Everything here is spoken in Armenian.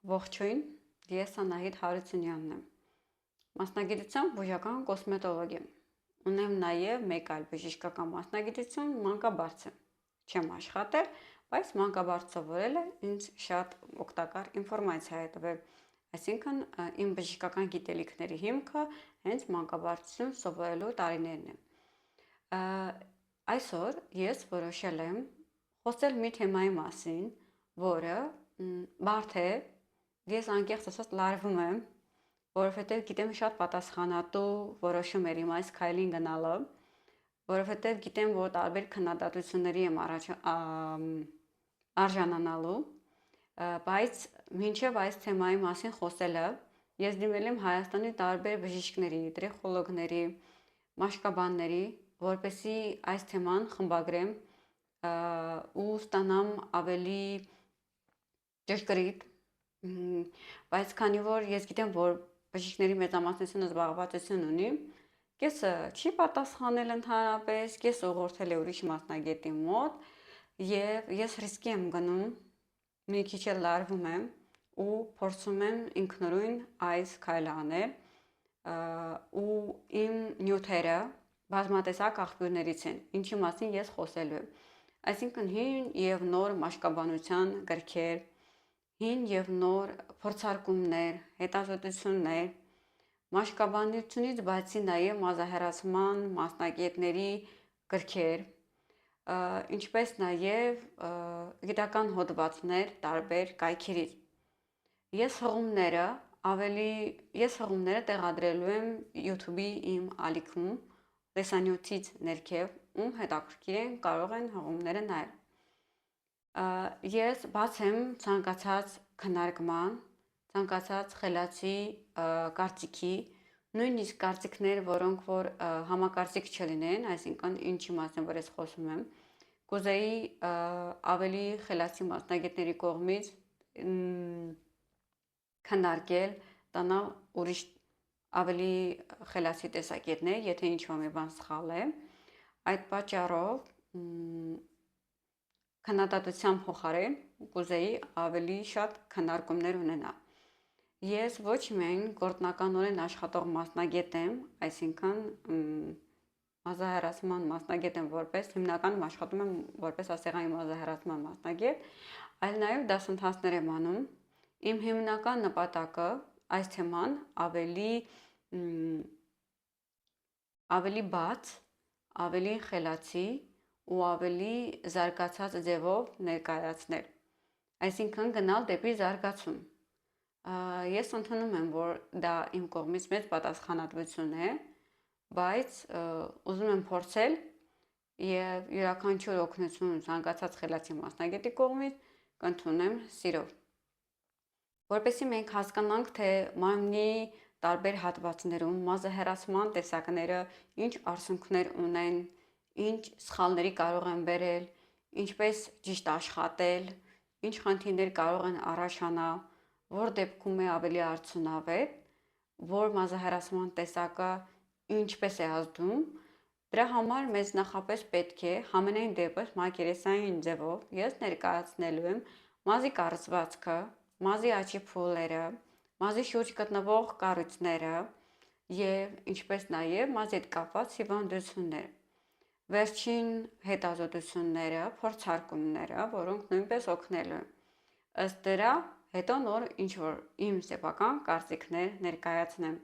Ողջույն, ես Անահիտ Հարությունյանն եմ։ Մասնագիտությամբ բուժական կոսմետոլոգ եմ։ Ունեմ նաև մեկ այլ բժշկական մասնագիտություն՝ մանկաբարձ եմ։ Չեմ աշխատել, բայց մանկաբարձ սովորելը ինձ շատ օգտակար ինֆորմացիա է տվել։ Այսինքն իմ բժշկական գիտելիքների հիմքը հենց մանկաբարձություն սովորելու տարիներն են։ Այսօր ես որոշել եմ խոսել մի թեմայի մասին, որը բարդ է, ես անկեղծ ասած լարվում եմ, որովհետև գիտեմ շատ պատասխանատու որոշում էր իմ այս քայլին գնալը, որովհետև գիտեմ, որ տարբեր քննադատությունների եմ արժանանալու, բայց մինչև այս թեմայի մասին խոսելը ես դիմել եմ Հայաստանի տարբեր բժիշկների, տրեխոլոգների, մաշկաբանների, որպեսզի այս թեման խմբագրեմ ու ստանամ ավելի ճշգրիտ, բայց քանի որ ես գիտեմ, որ բժիշկների մեծամասնությունը զբաղվածություն ունի, կեսը չի պատասխանել ընդհանրապես, կեսը ուղղորդել է ուրիշ մասնագետի մոտ եւ ես ռիսկի եմ գնում, մի քիչ էլ լարվում եմ ու փորձում եմ ինքնուրույն այս քայլը անել ու իմ նյութերը բազմատեսակ աղբյուրներից են, ինչի մասին ես խոսելու եմ։ Այսինքն հին եւ նոր մաշկաբանության գրքեր, հին եւ նոր փորձարկումներ, հետազոտություններ, մաշկաբանությունից բացի նաև մազահեռացման մասնագետների գրքեր, ինչպես նաև գիտական հոդվածներ տարբեր կայքերից։ Ես հղումները տեղադրելու եմ YouTube-ի իմ ալիքում, տեսանյութից ներքև, ում հետաքրքիր են կարող են հղումները նայել։ Ես բաց եմ ցանկացած քննարկման, ցանկացած խելացի կարծիքի, նույնիսկ կարծիքներ, որոնք որ համակարծիք չլինեն, այսինքն ինչի մասին որ ես խոսում եմ, կուզեի ավելի խելացի մասնագետների կողմից քննարկել, տանալ ուրիշ ավելի խելացի տեսակետներ, եթե ինչ-որ մի բան սխալ է, այդ պատճառով քննադատության փոխարեն կուզեի ավելի շատ քննարկումներ ունենալ։ Ես ոչ միայն գործնականորեն աշխատող մասնագետ եմ, այսինքն մազահեռացման մասնագետ եմ, որպես հիմնականում աշխատում եմ որպես ասեղային մազահեռացման մասնագետ, այլ նաև դասընթացներ եմ անում։ Իմ հիմնական նպատակը այս թեման ավելի բաց, ավելի խելացի ու ավելի զարգացած ձևով ներկայացնել, այսինքն գնալ դեպի զարգացում։ Ես ընդունում եմ, որ դա իմ կողմից մեծ պատասխանատվություն է, բայց ուզում եմ փորձել եւ յուրաքանչյուր օգնություն ցանկացած խելացի մասնագետի կողմից կընդունեմ սիրով։ Որպեսզի մենք հասկանանք, թե մարմնի տարբեր հատվածներում մազահեռացման տեսակները ինչ արցունքներ ունեն, ինչ սխալների կարող են բերել, ինչպես ճիշտ աշխատել, ինչ խնդիրներ կարող են առաջանալ, որ դեպքում է ավելի արդյունավետ, որ մազահեռացման տեսակը ինչպես է ազդում, դրա համար մեզ նախապես պետք է համենայն դեպս մակերեսային ձևով ես ներկայացնելու եմ մազի կառուցվածքը, մազի աճի փուլերը, մազի շուրջ գտնվող կառույցները եւ ինչպես նաև մազի հետ կապված հիվանդությունները։ Վերջին հետազոտությունները, փորձարկումները, որոնք նույնպես օգնելու են։ Ըստ դրա, հետո նոր ինչ-որ իմ սեփական կարծիքներ ներկայացնեմ։